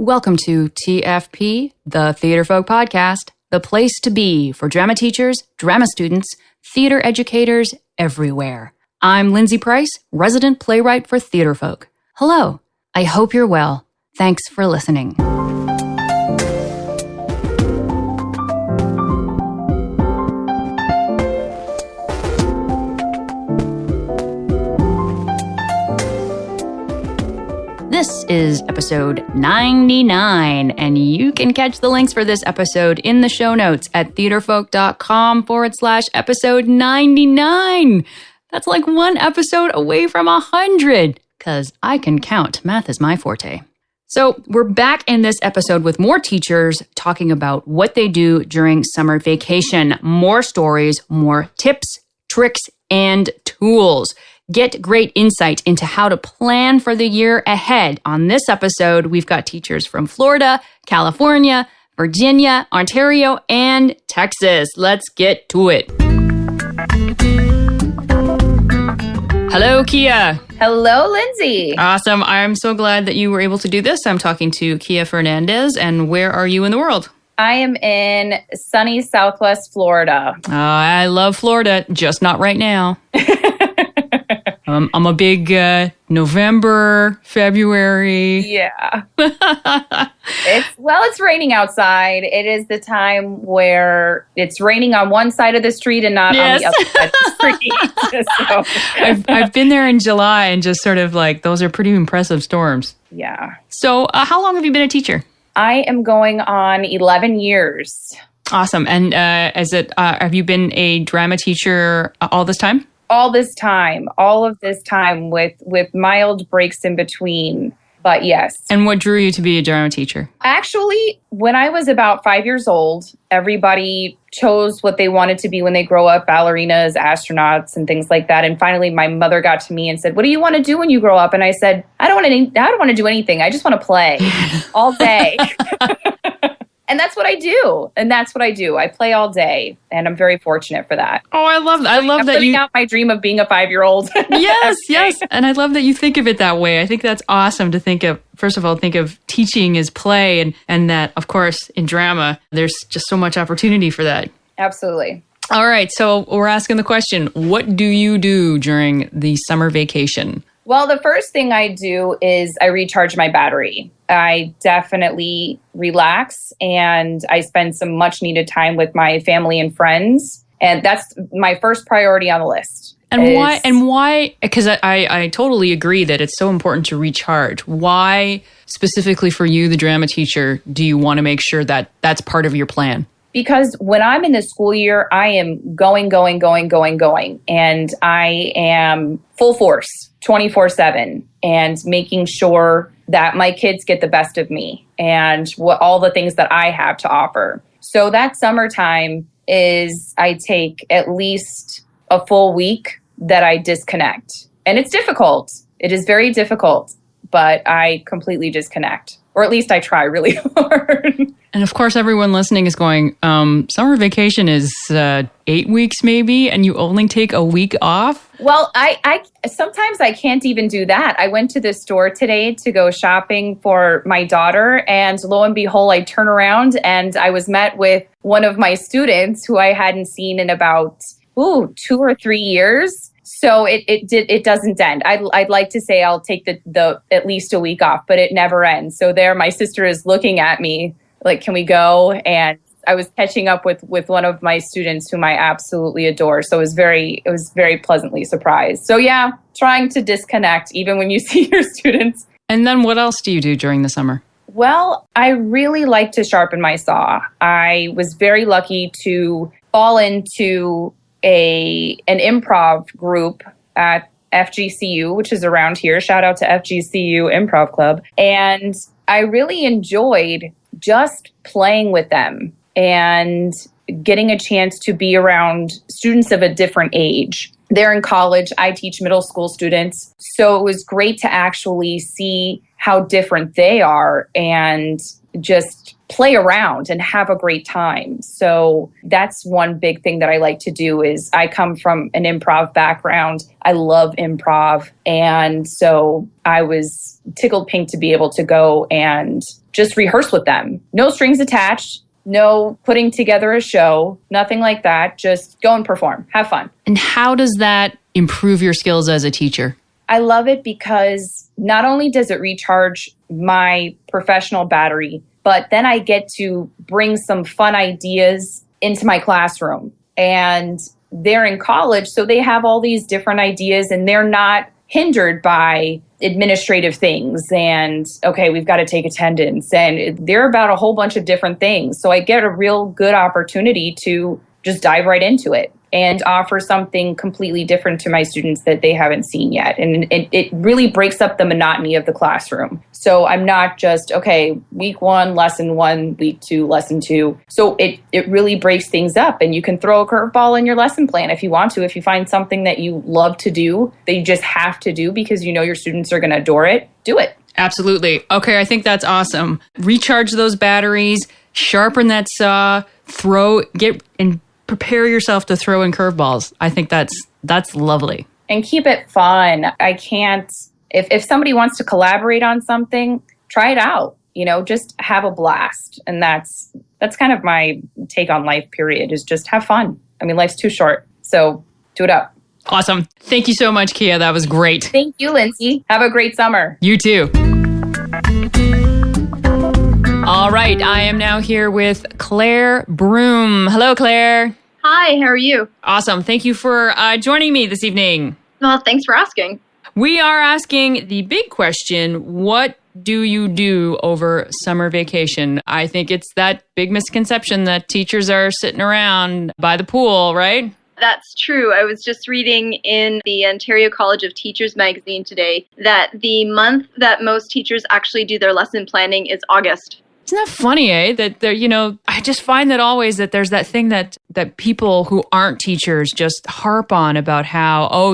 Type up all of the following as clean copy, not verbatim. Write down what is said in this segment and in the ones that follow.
Welcome to TFP, the Theater Folk Podcast, the place to be for drama teachers, drama students, theater educators everywhere. I'm Lindsay Price, resident playwright for Theater Folk. Hello, I hope you're well. Thanks for listening. This is episode 99, and you can catch the links for this episode in the show notes at theaterfolk.com/episode 99. That's like one episode away from 100, because I can count. Math is my forte. So we're back in this episode with more teachers talking about what they do during summer vacation. More stories, more tips, tricks, and tools. Get great insight into how to plan for the year ahead. On this episode, we've got teachers from Florida, California, Virginia, Ontario, and Texas. Let's get to it. Hello, Kia. Hello, Lindsay. Awesome. I'm so glad that you were able to do this. I'm talking to Kia Fernandez. And where are you in the world? I am in sunny Southwest Florida. I love Florida, just not right now. I'm a big November, February. Yeah. It's raining outside. It is the time where it's raining on one side of the street and not on the other side of the street. So. I've been there in July and just sort of like, those are pretty impressive storms. Yeah. So how long have you been a teacher? I am going on 11 years. Awesome. And have you been a drama teacher all this time? All of this time with mild breaks in between, but yes. And what drew you to be a drama teacher? Actually, when I was about 5 years old, everybody chose what they wanted to be when they grow up, ballerinas, astronauts, and things like that. And finally, my mother got to me and said, "What do you want to do when you grow up?" And I said, I don't want to do anything. I just want to play all day. And that's what I do. I play all day. And I'm very fortunate for that. Oh, I love that. I'm living out my dream of being a 5-year-old. Yes. And I love that you think of it that way. I think that's awesome to think of, first of all, think of teaching as play and that, of course, in drama, there's just so much opportunity for that. Absolutely. All right. So we're asking the question, what do you do during the summer vacation? Well, the first thing I do is I recharge my battery. I definitely relax and I spend some much needed time with my family and friends. And that's my first priority on the list. And why? Because I totally agree that it's so important to recharge. Why specifically for you, the drama teacher, do you want to make sure that that's part of your plan? Because when I'm in the school year, I am going. And I am full force, 24/7, and making sure that my kids get the best of me and all the things that I have to offer. So that summertime is I take at least a full week that I disconnect. And it's difficult. It is very difficult, but I completely disconnect. Or at least I try really hard. And of course, everyone listening is going, summer vacation is 8 weeks maybe, and you only take a week off? Well, I sometimes I can't even do that. I went to the store today to go shopping for my daughter, and lo and behold, I turn around and I was met with one of my students who I hadn't seen in about 2 or 3 years. So it doesn't end. I'd like to say I'll take the at least a week off, but it never ends. So there, my sister is looking at me like, "Can we go?" And I was catching up with one of my students whom I absolutely adore. So it was very pleasantly surprised. So yeah, trying to disconnect even when you see your students. And then what else do you do during the summer? Well, I really like to sharpen my saw. I was very lucky to fall into an improv group at FGCU, which is around here. Shout out to FGCU Improv Club. And I really enjoyed just playing with them and getting a chance to be around students of a different age. They're in college. I teach middle school students. So it was great to actually see how different they are and just play around and have a great time. So that's one big thing that I like to do is I come from an improv background. I love improv. And so I was tickled pink to be able to go and just rehearse with them. No strings attached, no putting together a show, nothing like that. Just go and perform, have fun. And how does that improve your skills as a teacher? I love it because not only does it recharge my professional battery, but then I get to bring some fun ideas into my classroom. And they're in college, so they have all these different ideas and they're not hindered by administrative things and, okay, we've got to take attendance. And they're about a whole bunch of different things. So I get a real good opportunity to just dive right into it and offer something completely different to my students that they haven't seen yet. And it really breaks up the monotony of the classroom. So I'm not just, okay, week 1, lesson 1, week 2, lesson 2. So it really breaks things up, and you can throw a curveball in your lesson plan if you want to. If you find something that you love to do, that you just have to do because you know your students are going to adore it, do it. Absolutely. Okay, I think that's awesome. Recharge those batteries, sharpen that saw, prepare yourself to throw in curveballs. I think that's lovely. And keep it fun. I can't, if somebody wants to collaborate on something, try it out. Just have a blast. And that's kind of my take on life, period, is just have fun. I mean, life's too short. So do it up. Awesome. Thank you so much, Kia. That was great. Thank you, Lindsay. Have a great summer. You too. All right. I am now here with Claire Broom. Hello, Claire. Hi, how are you? Awesome. Thank you for joining me this evening. Well, thanks for asking. We are asking the big question, what do you do over summer vacation? I think it's that big misconception that teachers are sitting around by the pool, right? That's true. I was just reading in the Ontario College of Teachers magazine today that the month that most teachers actually do their lesson planning is August. Isn't that funny, eh? That there, I just find that always that there's that thing that people who aren't teachers just harp on about how,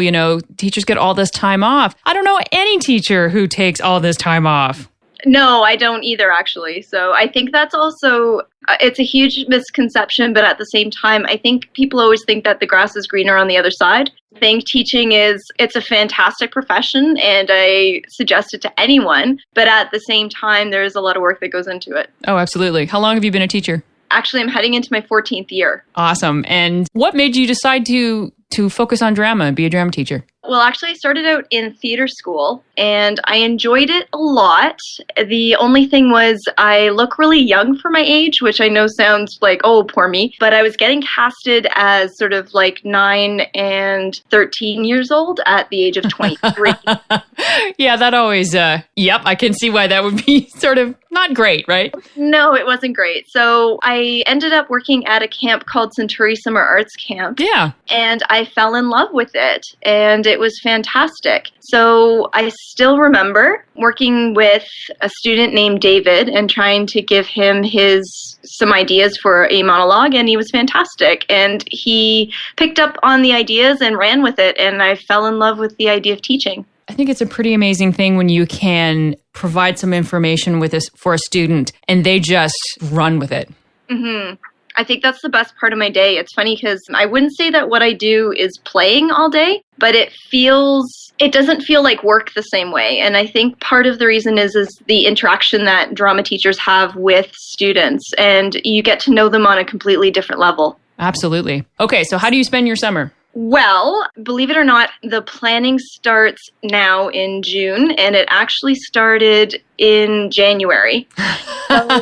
teachers get all this time off. I don't know any teacher who takes all this time off. No, I don't either, actually. So I think that's also, it's a huge misconception, but at the same time, I think people always think that the grass is greener on the other side. I think teaching it's a fantastic profession, and I suggest it to anyone, but at the same time, there's a lot of work that goes into it. Oh, absolutely. How long have you been a teacher? Actually, I'm heading into my 14th year. Awesome. And what made you decide to focus on drama and be a drama teacher? Well, actually, I started out in theater school, and I enjoyed it a lot. The only thing was I look really young for my age, which I know sounds like, oh, poor me. But I was getting casted as sort of like 9 and 13 years old at the age of 23. Yeah, that always, I can see why that would be sort of not great, right? No, it wasn't great. So I ended up working at a camp called Centauri Summer Arts Camp. Yeah. And I fell in love with it, and it was fantastic. So I still remember working with a student named David and trying to give him some ideas for a monologue, and he was fantastic. And he picked up on the ideas and ran with it, and I fell in love with the idea of teaching. I think it's a pretty amazing thing when you can provide some information for a student and they just run with it. Mm-hmm. I think that's the best part of my day. It's funny because I wouldn't say that what I do is playing all day, but it doesn't feel like work the same way. And I think part of the reason is the interaction that drama teachers have with students, and you get to know them on a completely different level. Absolutely. Okay, so how do you spend your summer? Well, believe it or not, the planning starts now in June, and it actually started in January. So,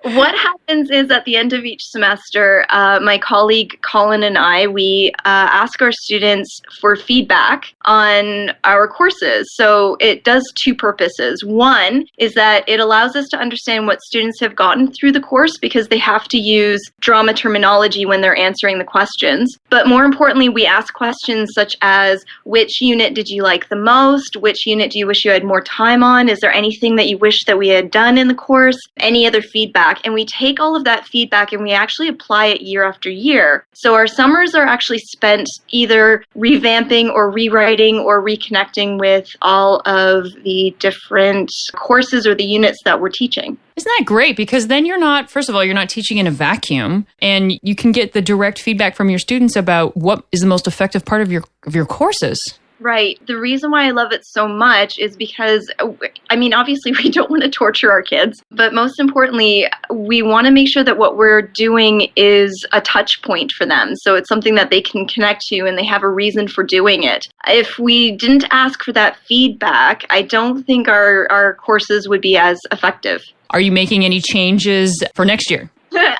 what happens is at the end of each semester, my colleague Colin and we ask our students for feedback on our courses. So it does two purposes. One is that it allows us to understand what students have gotten through the course because they have to use drama terminology when they're answering the questions. But more importantly, we ask questions such as, which unit did you like the most? Which unit do you wish you had more time on? Is there anything that you wish that we had done in the course? Any other feedback? And we take take all of that feedback and we actually apply it year after year. So our summers are actually spent either revamping or rewriting or reconnecting with all of the different courses or the units that we're teaching. Isn't that great? Because then you're not, first of all, you're not teaching in a vacuum, and you can get the direct feedback from your students about what is the most effective part of your courses. Right. The reason why I love it so much is because, obviously we don't want to torture our kids, but most importantly, we want to make sure that what we're doing is a touch point for them. So it's something that they can connect to and they have a reason for doing it. If we didn't ask for that feedback, I don't think our courses would be as effective. Are you making any changes for next year?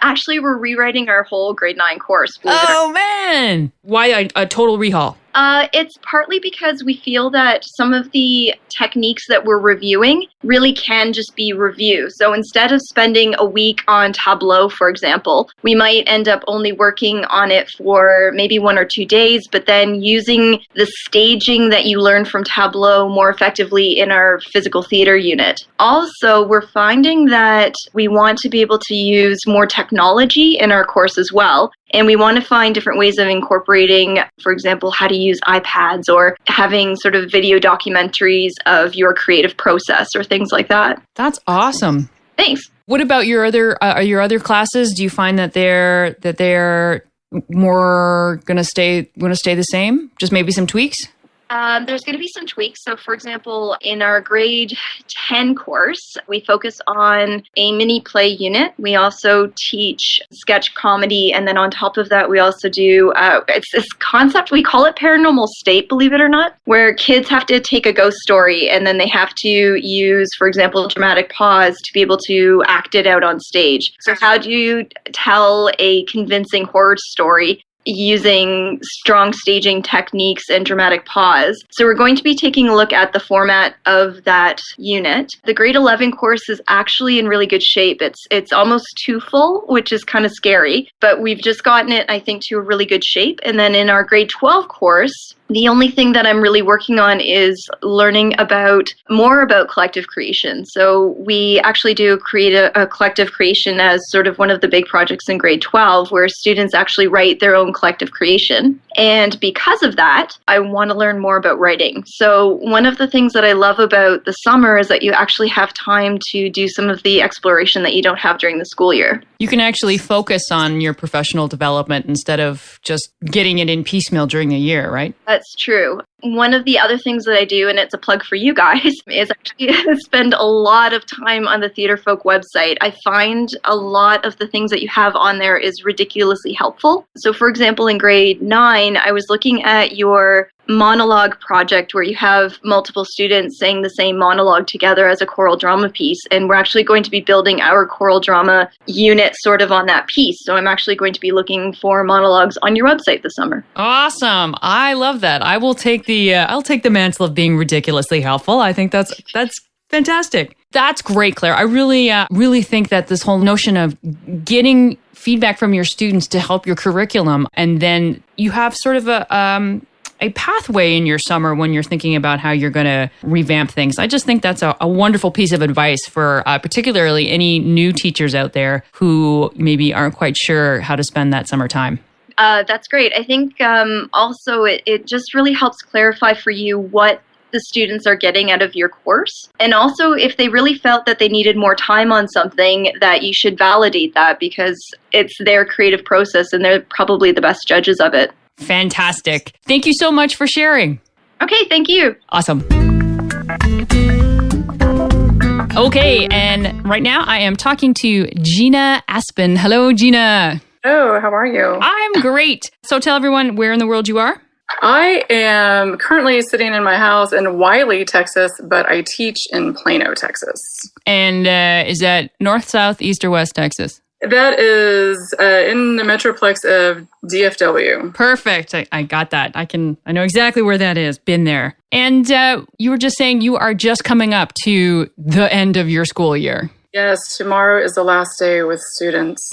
Actually, we're rewriting our whole grade 9 course. Oh, man. Why a total rehaul? It's partly because we feel that some of the techniques that we're reviewing really can just be review. So instead of spending a week on Tableau, for example, we might end up only working on it for maybe 1 or 2 days, but then using the staging that you learn from Tableau more effectively in our physical theater unit. Also, we're finding that we want to be able to use more technology in our course as well. And we want to find different ways of incorporating, for example, how to use iPads or having sort of video documentaries of your creative process or things like that. That's awesome. Thanks. What about your other classes? Do you find that they're more going to stay the same? Just maybe some tweaks? There's going to be some tweaks. So, for example, in our grade 10 course, we focus on a mini play unit. We also teach sketch comedy. And then on top of that, we also do, it's this concept, we call it paranormal state, believe it or not, where kids have to take a ghost story and then they have to use, for example, dramatic pause to be able to act it out on stage. So how do you tell a convincing horror story using strong staging techniques and dramatic pause? So we're going to be taking a look at the format of that unit. The grade 11 course is actually in really good shape. It's almost too full, which is kind of scary, but we've just gotten it, I think, to a really good shape. And then in our grade 12 course, the only thing that I'm really working on is learning more about collective creation. So we actually do create a collective creation as sort of one of the big projects in grade 12, where students actually write their own collective creation. And because of that, I want to learn more about writing. So one of the things that I love about the summer is that you actually have time to do some of the exploration that you don't have during the school year. You can actually focus on your professional development instead of just getting it in piecemeal during the year, right? That's true. One of the other things that I do, and it's a plug for you guys, is actually spend a lot of time on the Theatre Folk website. I find a lot of the things that you have on there is ridiculously helpful. So for example, in grade 9, I was looking at your monologue project where you have multiple students saying the same monologue together as a choral drama piece. And we're actually going to be building our choral drama unit sort of on that piece. So I'm actually going to be looking for monologues on your website this summer. Awesome. I love that. I will take I'll take the mantle of being ridiculously helpful. I think that's fantastic. That's great, Claire. I really think that this whole notion of getting feedback from your students to help your curriculum, and then you have sort of a pathway in your summer when you're thinking about how you're going to revamp things. I just think that's a wonderful piece of advice for particularly any new teachers out there who maybe aren't quite sure how to spend that summertime. That's great. I think also it just really helps clarify for you what the students are getting out of your course. And also, if they really felt that they needed more time on something, that you should validate that, because it's their creative process and they're probably the best judges of it. Fantastic. Thank you so much for sharing. Okay, thank you. Awesome. Okay, and right now I am talking to Gina Aspen. Hello, Gina. Oh, how are you? I'm great. So tell everyone where in the world you are. I am currently sitting in my house in Wiley, Texas, but I teach in Plano, Texas. And is that north, south, east, or west Texas? That is in the metroplex of DFW. Perfect. I got that. I know exactly where that is. Been there. And you were just saying you are just coming up to the end of your school year. Yes, tomorrow is the last day with students.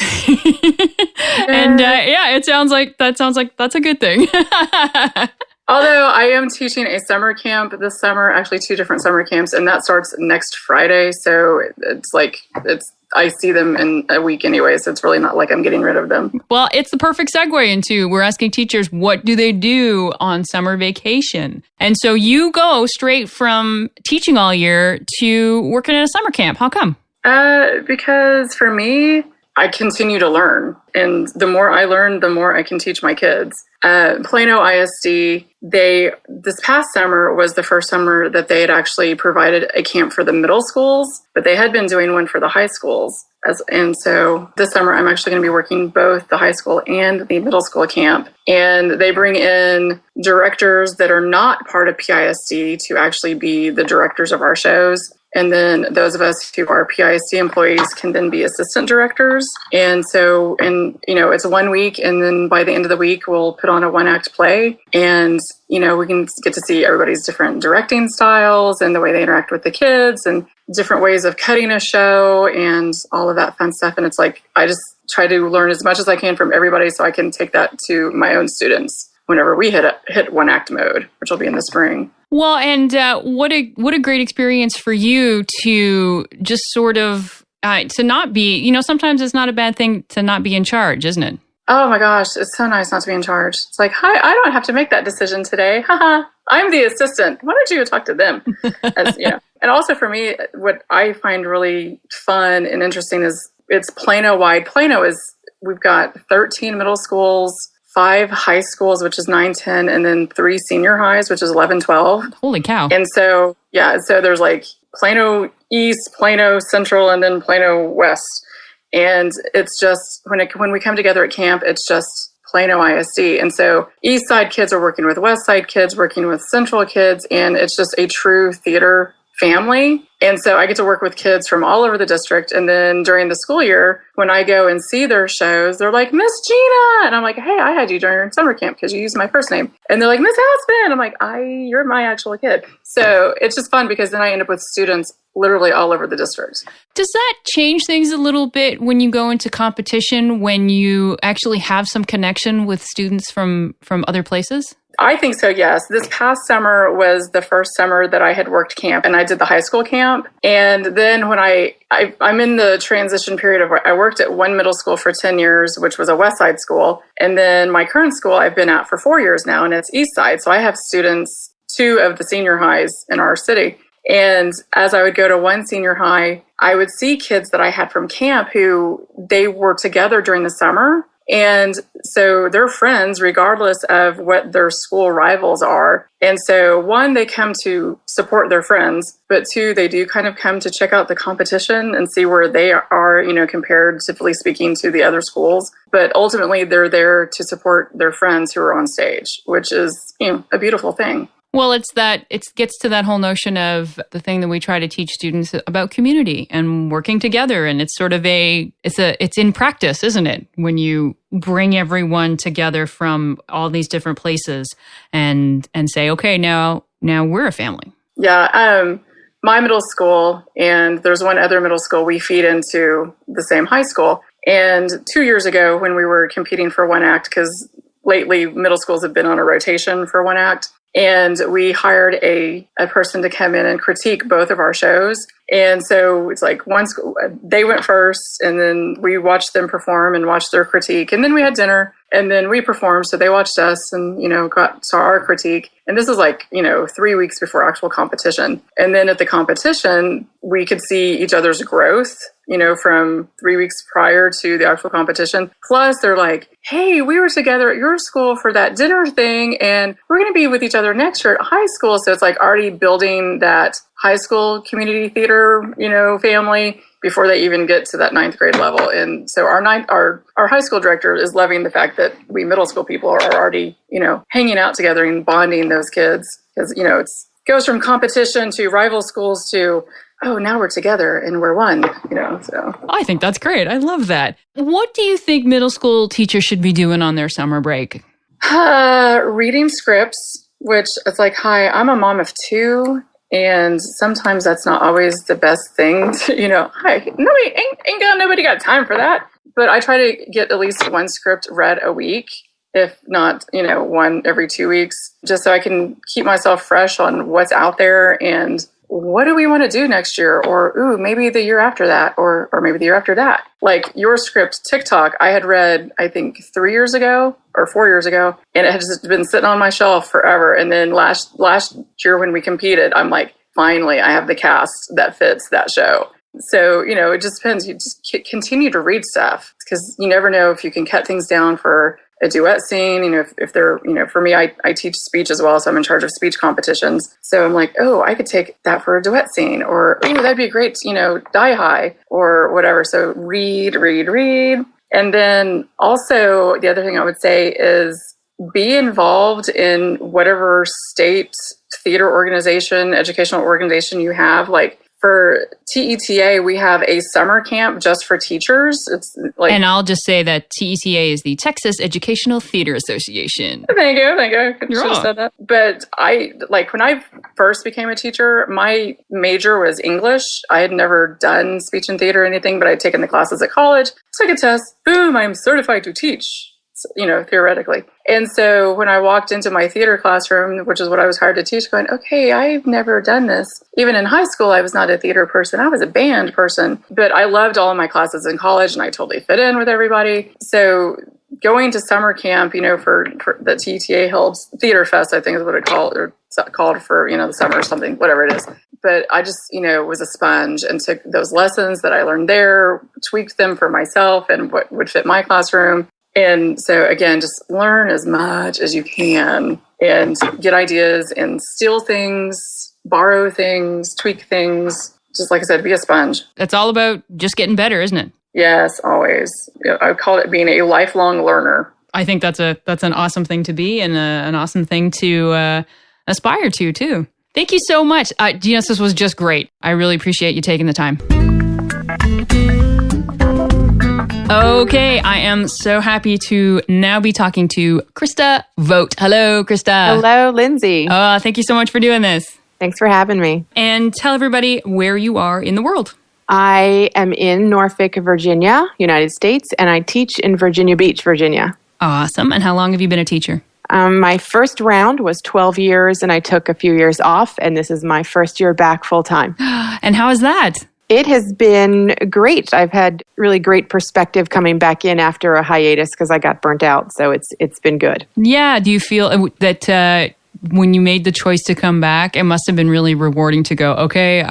And it sounds like that's a good thing. Although I am teaching a summer camp this summer, actually 2 different summer camps, and that starts next Friday. So it's I see them in a week anyway, so it's really not like I'm getting rid of them. Well, it's the perfect segue into we're asking teachers, what do they do on summer vacation? And so you go straight from teaching all year to working at a summer camp. How come? Because for me, I continue to learn. And the more I learn, the more I can teach my kids. Plano ISD, this past summer was the first summer that they had actually provided a camp for the middle schools, but they had been doing one for the high schools. And so this summer, I'm actually going to be working both the high school and the middle school camp. And they bring in directors that are not part of PISD to actually be the directors of our shows. And then those of us who are PISD employees can then be assistant directors. And so, it's 1 week. And then by the end of the week, we'll put on a 1-act play. And, we can get to see everybody's different directing styles and the way they interact with the kids and different ways of cutting a show and all of that fun stuff. And it's like, I just try to learn as much as I can from everybody so I can take that to my own students whenever we hit 1-act mode, which will be in the spring. Well, and what a great experience for you to just sort of, to not be, sometimes it's not a bad thing to not be in charge, isn't it? Oh my gosh, it's so nice not to be in charge. It's like, hi, I don't have to make that decision today. Haha, I'm the assistant. Why don't you go talk to them? And also for me, what I find really fun and interesting is it's Plano-wide. We've got 13 middle schools, 5 high schools, which is 9, 10, and then 3 senior highs, which is 11, 12. Holy cow. And so, so there's like Plano East, Plano Central, and then Plano West. And it's just, when we come together at camp, it's just Plano ISD. And so East Side kids are working with West Side kids, working with Central kids, and it's just a true theater family. And so I get to work with kids from all over the district. And then during the school year, when I go and see their shows, they're like, Miss Gina. And I'm like, hey, I had you during summer camp because you used my first name. And they're like, Miss Aspen. I'm like, you're my actual kid. So it's just fun because then I end up with students literally all over the district. Does that change things a little bit when you go into competition, when you actually have some connection with students from other places? I think so, yes. This past summer was the first summer that I had worked camp, and I did the high school camp. And then when I'm in the transition period of I worked at one middle school for 10 years, which was a West Side school. And then my current school I've been at for 4 years now, and it's East Side. So I have students, 2 of the senior highs in our city. And as I would go to one senior high, I would see kids that I had from camp who they were together during the summer. And so they're friends regardless of what their school rivals are. And so 1, they come to support their friends, but 2, they do kind of come to check out the competition and see where they are, comparatively speaking to the other schools. But ultimately they're there to support their friends who are on stage, which is, a beautiful thing. Well, it gets to that whole notion of the thing that we try to teach students about community and working together. And it's sort of it's in practice, isn't it? When you bring everyone together from all these different places and say, okay, now we're a family. Yeah. My middle school, and there's one other middle school, we feed into the same high school. And 2 years ago when we were competing for 1-act, because lately middle schools have been on a rotation for 1-act, and we hired a person to come in and critique both of our shows. And so it's like one school, they went first, and then we watched them perform and watched their critique. And then we had dinner, and then we performed. So they watched us and, saw our critique. And this is 3 weeks before actual competition. And then at the competition, we could see each other's growth, from 3 weeks prior to the actual competition. Plus they're like, hey, we were together at your school for that dinner thing, and we're going to be with each other next year at high school. So it's like already building that high school community theater, family before they even get to that 9th grade level. And so our high school director is loving the fact that we middle school people are already, hanging out together and bonding those kids. Because, it goes from competition to rival schools to, oh, now we're together and we're one, so. I think that's great. I love that. What do you think middle school teachers should be doing on their summer break? Reading scripts, which it's like, hi, I'm a mom of 2. And sometimes that's not always the best thing to, hi, nobody got time for that. But I try to get at least one script read a week, if not, one every 2 weeks, just so I can keep myself fresh on what's out there and what do we want to do next year? Or, ooh, maybe the year after that, or maybe the year after that. Like your script, TikTok, I had read, I think 3 years ago or 4 years ago, and it had just been sitting on my shelf forever. And then last year when we competed, I'm like, finally, I have the cast that fits that show. So, it just depends. You just continue to read stuff because you never know if you can cut things down for a duet scene. If they're, for me, I teach speech as well. So I'm in charge of speech competitions. So I'm like, oh, I could take that for a duet scene, or, oh, that'd be great, die high or whatever. So read. And then also the other thing I would say is be involved in whatever state theater organization, educational organization you have. Like for TETA, we have a summer camp just for teachers. It's like, and I'll just say that TETA is the Texas Educational Theater Association. Thank you. I should You're have said that. But when I first became a teacher, my major was English. I had never done speech and theater or anything, but I'd taken the classes at college, took a test, boom, I'm certified to teach. Theoretically. And so when I walked into my theater classroom, which is what I was hired to teach, going, okay, I've never done this. Even in high school, I was not a theater person. I was a band person, but I loved all of my classes in college and I totally fit in with everybody. So going to summer camp, for the TTA held Theater Fest, I think is what it called for, the summer or something, whatever it is. But I just, was a sponge and took those lessons that I learned there, tweaked them for myself and what would fit my classroom. And so, again, just learn as much as you can and get ideas and steal things, borrow things, tweak things. Just like I said, be a sponge. It's all about just getting better, isn't it? Yes, always. I call it being a lifelong learner. I think that's an awesome thing to be and an awesome thing to aspire to, too. Thank you so much. Giannis, this was just great. I really appreciate you taking the time. Okay, I am so happy to now be talking to Krista Vogt. Hello, Krista. Hello, Lindsay. Thank you so much for doing this. Thanks for having me. And tell everybody where you are in the world. I am in Norfolk, Virginia, United States, and I teach in Virginia Beach, Virginia. Awesome. And how long have you been a teacher? My first round was 12 years, and I took a few years off, and this is my first year back full time. And how is that? It has been great. I've had really great perspective coming back in after a hiatus because I got burnt out. So it's been good. Yeah. Do you feel that when you made the choice to come back, it must have been really rewarding to go, okay,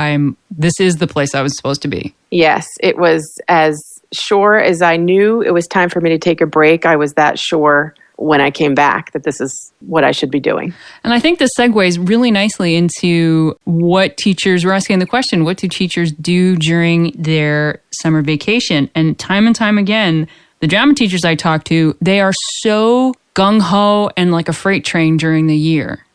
this is the place I was supposed to be? Yes, it was as sure as I knew it was time for me to take a break. I was that sure when I came back that this is what I should be doing. And I think this segues really nicely into what teachers, we're asking the question, what do teachers do during their summer vacation? And time again, the drama teachers I talk to, they are so gung-ho and like a freight train during the year.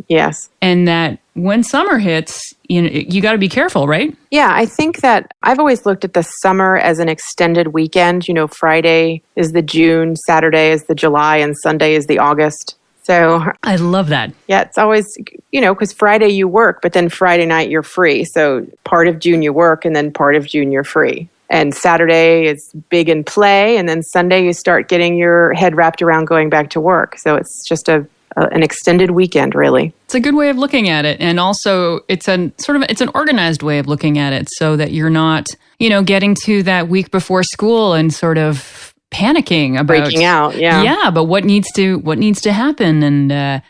Yes. And that when summer hits, you got to be careful, right? Yeah, I think that I've always looked at the summer as an extended weekend. Friday is the June, Saturday is the July, and Sunday is the August. So I love that. Yeah, it's always, because Friday you work, but then Friday night you're free. So part of June you work, and then part of June you're free. And Saturday is big in play, and then Sunday you start getting your head wrapped around going back to work. So it's just an extended weekend, really. It's a good way of looking at it. And also it's an organized way of looking at it so that you're not, getting to that week before school and sort of panicking about breaking out. Yeah. Yeah. But what needs to happen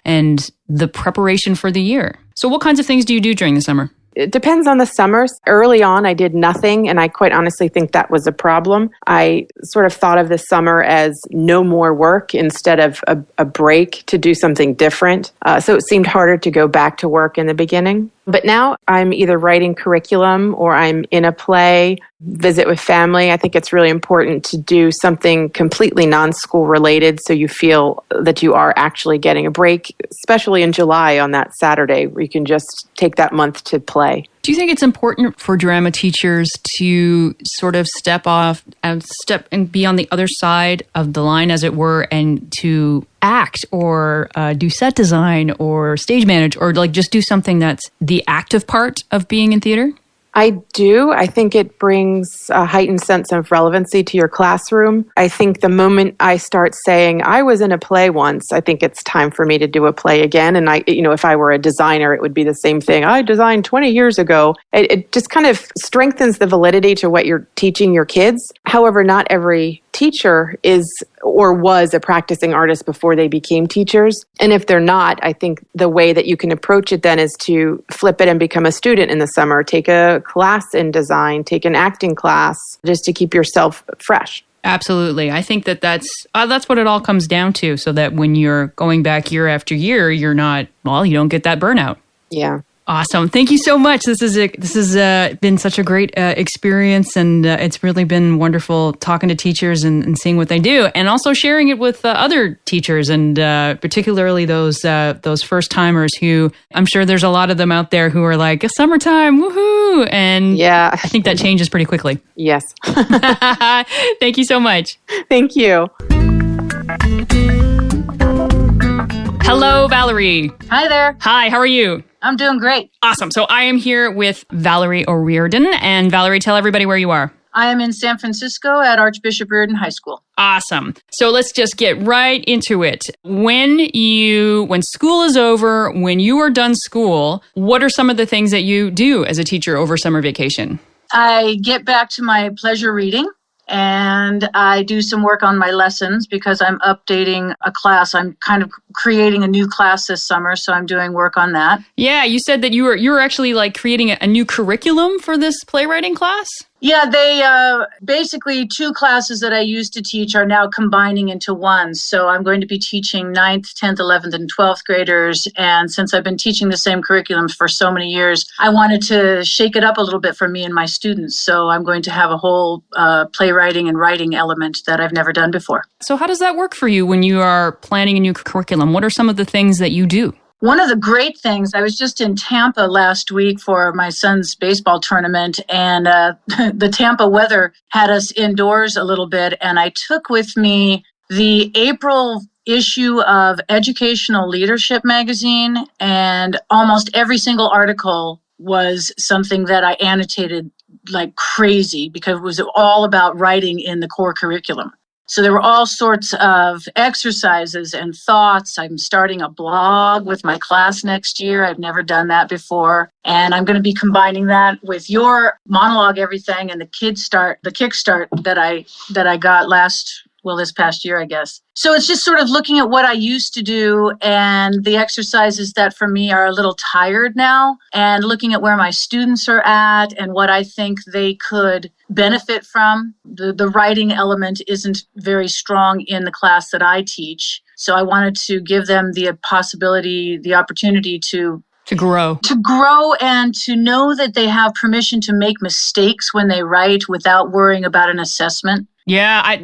and the preparation for the year. So what kinds of things do you do during the summer? It depends on the summers. Early on, I did nothing, and I quite honestly think that was a problem. I sort of thought of the summer as no more work instead of a break to do something different. So it seemed harder to go back to work in the beginning. But now I'm either writing curriculum or I'm in a play, visit with family. I think it's really important to do something completely non-school related so you feel that you are actually getting a break, especially in July on that Saturday where you can just take that month to play. Do you think it's important for drama teachers to sort of step and be on the other side of the line, as it were, and to act or do set design or stage manage or like just do something that's the active part of being in theater? I do. I think it brings a heightened sense of relevancy to your classroom. I think the moment I start saying, I was in a play once, I think it's time for me to do a play again. And if I were a designer, it would be the same thing. I designed 20 years ago. It just kind of strengthens the validity to what you're teaching your kids. However, not every teacher is or was a practicing artist before they became teachers. And if they're not, I think the way that you can approach it then is to flip it and become a student in the summer, take a class in design, take an acting class, just to keep yourself fresh. Absolutely. I think that's what it all comes down to, so that when you're going back year after year, you don't get that burnout. Yeah. Awesome. Thank you so much. This has been such a great experience, and it's really been wonderful talking to teachers and seeing what they do, and also sharing it with other teachers, and particularly those first timers who, I'm sure there's a lot of them out there who are like, summertime, woohoo! And yeah, I think that changes pretty quickly. Yes. Thank you so much. Thank you. Hello, Valerie. Hi there. Hi, how are you? I'm doing great. Awesome. So I am here with Valerie O'Riordan. And Valerie, tell everybody where you are. I am in San Francisco at Archbishop Riordan High School. Awesome. So let's just get right into it. When school is over, when you are done school, what are some of the things that you do as a teacher over summer vacation? I get back to my pleasure reading, and I do some work on my lessons because I'm updating a class. I'm kind of creating a new class this summer, so I'm doing work on that. Yeah, you said that you were actually like creating a new curriculum for this playwriting class? Yeah, they basically 2 classes that I used to teach are now combining into one. So I'm going to be teaching 9th, 10th, 11th, and 12th graders. And since I've been teaching the same curriculum for so many years, I wanted to shake it up a little bit for me and my students. So I'm going to have a whole playwriting and writing element that I've never done before. So how does that work for you when you are planning a new curriculum? What are some of the things that you do? One of the great things, I was just in Tampa last week for my son's baseball tournament, and the Tampa weather had us indoors a little bit, and I took with me the April issue of Educational Leadership magazine, and almost every single article was something that I annotated like crazy because it was all about writing in the core curriculum. So there were all sorts of exercises and thoughts. I'm starting a blog with my class next year. I've never done that before. And I'm going to be combining that with your monologue everything and the kickstart that I got this past year, I guess. So it's just sort of looking at what I used to do and the exercises that for me are a little tired now, and looking at where my students are at and what I think they could benefit from. The writing element isn't very strong in the class that I teach. So I wanted to give them the opportunity to grow. To grow and to know that they have permission to make mistakes when they write without worrying about an assessment. Yeah,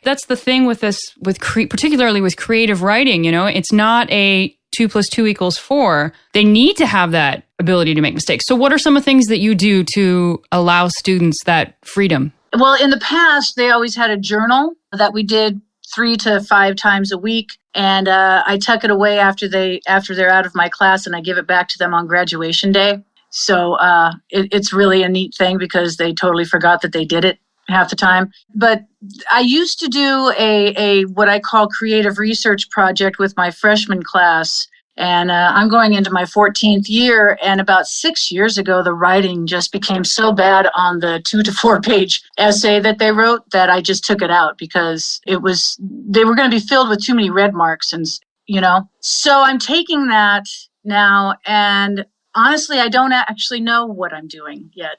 that's the thing with this, particularly with creative writing, it's not a 2 + 2 = 4. They need to have that ability to make mistakes. So what are some of the things that you do to allow students that freedom? Well, in the past, they always had a journal that we did 3 to 5 times a week. And I tuck it away after they're out of my class, and I give it back to them on graduation day. So it's really a neat thing because they totally forgot that they did it half the time. But I used to do a what I call creative research project with my freshman class. And I'm going into my 14th year. And about 6 years ago, the writing just became so bad on the 2 to 4 page essay that they wrote that I just took it out because they were going to be filled with too many red marks. And, so I'm taking that now, and honestly, I don't actually know what I'm doing yet.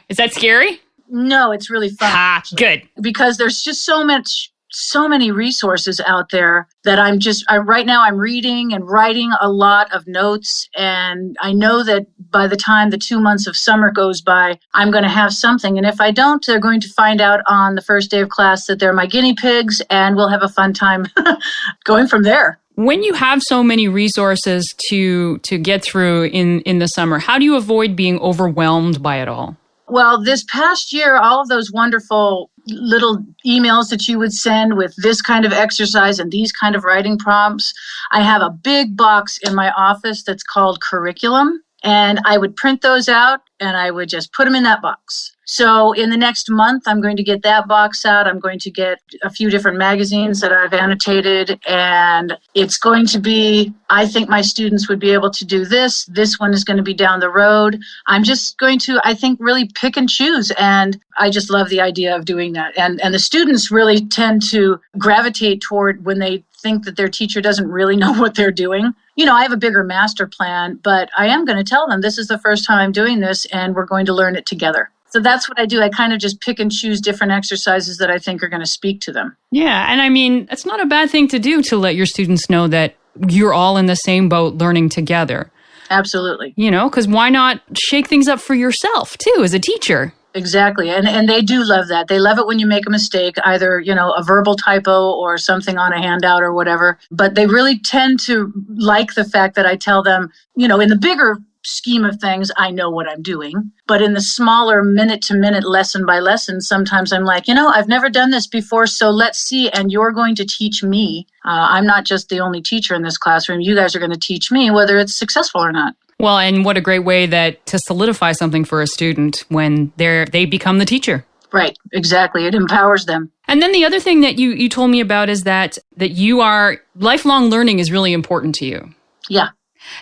Is that scary? No, it's really fun. Good. Because there's just so many resources out there that right now I'm reading and writing a lot of notes. And I know that by the time the 2 months of summer goes by, I'm going to have something. And if I don't, they're going to find out on the first day of class that they're my guinea pigs, and we'll have a fun time going from there. When you have so many resources to get through in the summer, how do you avoid being overwhelmed by it all? Well, this past year, all of those wonderful little emails that you would send with this kind of exercise and these kind of writing prompts, I have a big box in my office that's called curriculum. And I would print those out and I would just put them in that box. So in the next month, I'm going to get that box out. I'm going to get a few different magazines that I've annotated. And it's going to be, I think my students would be able to do this. This one is going to be down the road. I'm just going to, I think, really pick and choose. And I just love the idea of doing that. And the students really tend to gravitate toward when they think that their teacher doesn't really know what they're doing. You know, I have a bigger master plan, but I am going to tell them this is the first time I'm doing this and we're going to learn it together. So that's what I do. I kind of just pick and choose different exercises that I think are going to speak to them. Yeah. And I mean, it's not a bad thing to do to let your students know that you're all in the same boat learning together. Absolutely. You know, because why not shake things up for yourself too as a teacher? Exactly. And they do love that. They love it when you make a mistake, either, you know, a verbal typo or something on a handout or whatever. But they really tend to like the fact that I tell them, you know, in the bigger scheme of things, I know what I'm doing. But in the smaller minute to minute, lesson by lesson, sometimes I'm like, you know, I've never done this before, so let's see. And you're going to teach me. I'm not just the only teacher in this classroom. You guys are going to teach me whether it's successful or not. Well, and what a great way that to solidify something for a student when they become the teacher. Right, exactly. It empowers them. And then the other thing that you told me about is that you are, lifelong learning is really important to you. Yeah.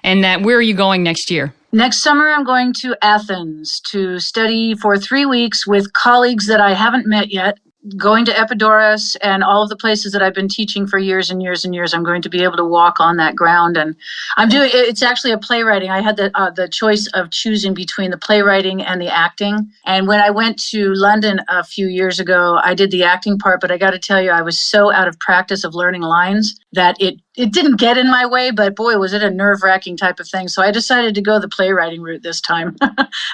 And that where are you going next year? Next summer, I'm going to Athens to study for 3 weeks with colleagues that I haven't met yet. Going to Epidaurus and all of the places that I've been teaching for years and years and years, I'm going to be able to walk on that ground. And it's actually a playwriting. I had the choice of choosing between the playwriting and the acting. And when I went to London a few years ago, I did the acting part, but I got to tell you, I was so out of practice of learning lines that it didn't get in my way, but boy, was it a nerve-wracking type of thing. So I decided to go the playwriting route this time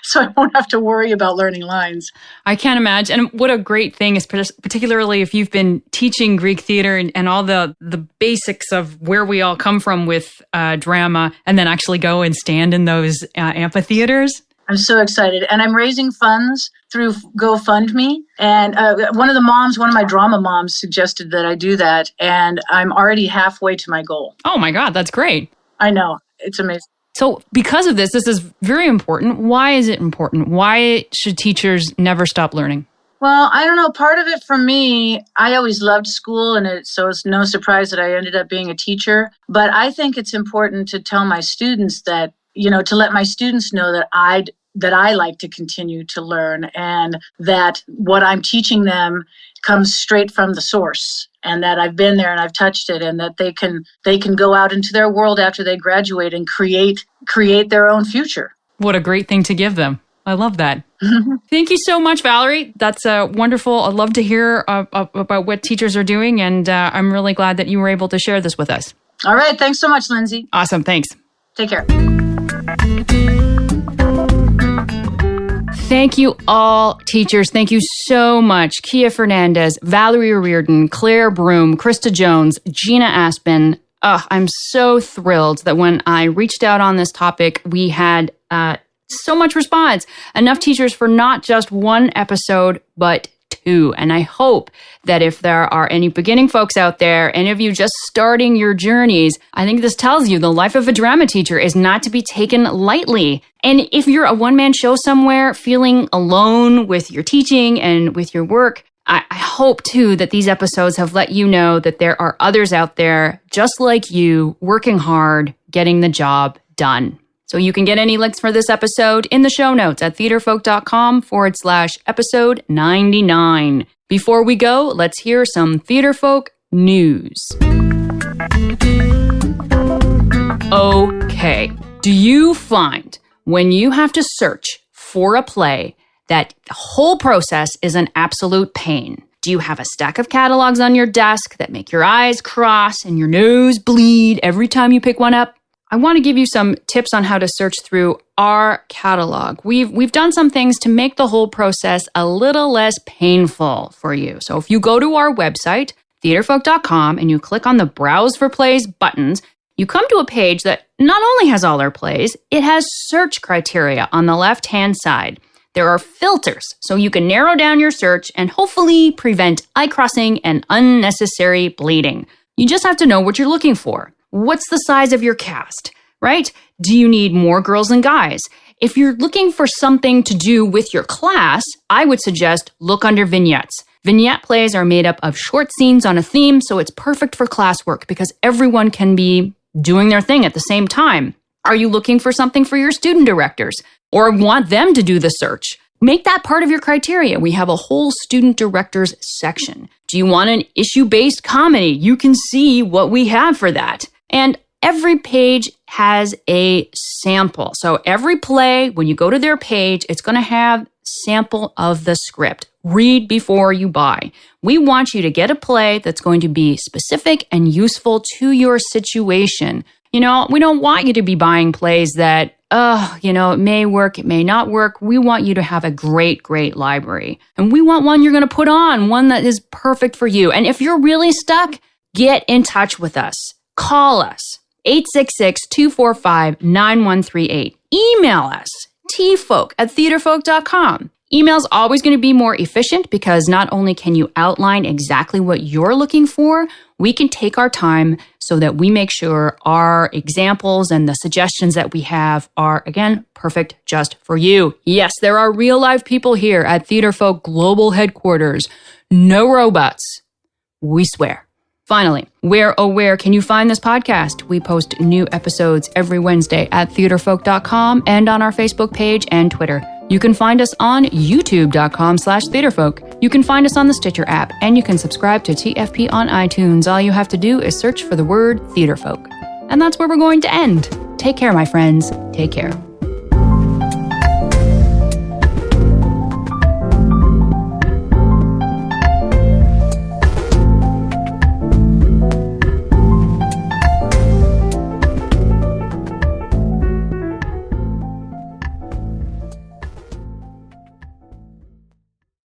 so I won't have to worry about learning lines. I can't imagine. And what a great thing is particularly if you've been teaching Greek theater and all the basics of where we all come from with drama and then actually go and stand in those amphitheaters. I'm so excited. And I'm raising funds through GoFundMe. And one of my drama moms suggested that I do that. And I'm already halfway to my goal. Oh my God, that's great. I know. It's amazing. So because of this is very important. Why is it important? Why should teachers never stop learning? Well, I don't know. Part of it for me, I always loved school, so it's no surprise that I ended up being a teacher. But I think it's important to tell my students that, you know, to let my students know that I like to continue to learn and that what I'm teaching them comes straight from the source and that I've been there and I've touched it and that they can go out into their world after they graduate and create their own future. What a great thing to give them. I love that. Thank you so much, Valerie. That's wonderful. I'd love to hear about what teachers are doing, and I'm really glad that you were able to share this with us. All right. Thanks so much, Lindsay. Awesome. Thanks. Take care. Thank you all, teachers. Thank you so much. Kia Fernandez, Valerie O'Riordan, Claire Broom, Krista Jones, Gina Aspen. I'm so thrilled that when I reached out on this topic, we had so much response. Enough teachers for not just one episode, but 2. And I hope that if there are any beginning folks out there, any of you just starting your journeys, I think this tells you the life of a drama teacher is not to be taken lightly. And if you're a one-man show somewhere feeling alone with your teaching and with your work, I hope too that these episodes have let you know that there are others out there just like you, working hard, getting the job done. So you can get any links for this episode in the show notes at theaterfolk.com/episode 99. Before we go, let's hear some Theaterfolk news. Okay, do you find when you have to search for a play that the whole process is an absolute pain? Do you have a stack of catalogs on your desk that make your eyes cross and your nose bleed every time you pick one up? I want to give you some tips on how to search through our catalog. We've done some things to make the whole process a little less painful for you. So if you go to our website, theaterfolk.com, and you click on the Browse for Plays buttons, you come to a page that not only has all our plays, it has search criteria on the left-hand side. There are filters, so you can narrow down your search and hopefully prevent eye crossing and unnecessary bleeding. You just have to know what you're looking for. What's the size of your cast? right? Do you need more girls than guys? If you're looking for something to do with your class, I would suggest look under vignettes. Vignette plays are made up of short scenes on a theme, so it's perfect for classwork because everyone can be doing their thing at the same time. Are you looking for something for your student directors or want them to do the search? Make that part of your criteria. We have a whole student directors section. Do you want an issue-based comedy? You can see what we have for that. And every page has a sample. So every play, when you go to their page, it's going to have sample of the script. Read before you buy. We want you to get a play that's going to be specific and useful to your situation. We don't want you to be buying plays that, it may work, it may not work. We want you to have a great, great library. And we want one you're going to put on, one that is perfect for you. And if you're really stuck, get in touch with us. Call us, 866-245-9138. Email us, tfolk@theaterfolk.com. Email's always going to be more efficient because not only can you outline exactly what you're looking for, we can take our time so that we make sure our examples and the suggestions that we have are, again, perfect just for you. Yes, there are real live people here at Theater Folk Global Headquarters. No robots. We swear. Finally, where can you find this podcast? We post new episodes every Wednesday at theaterfolk.com and on our Facebook page and Twitter. You can find us on youtube.com/theaterfolk. You can find us on the Stitcher app, and you can subscribe to TFP on iTunes. All you have to do is search for the word Theater Folk. And that's where we're going to end. Take care, my friends. Take care.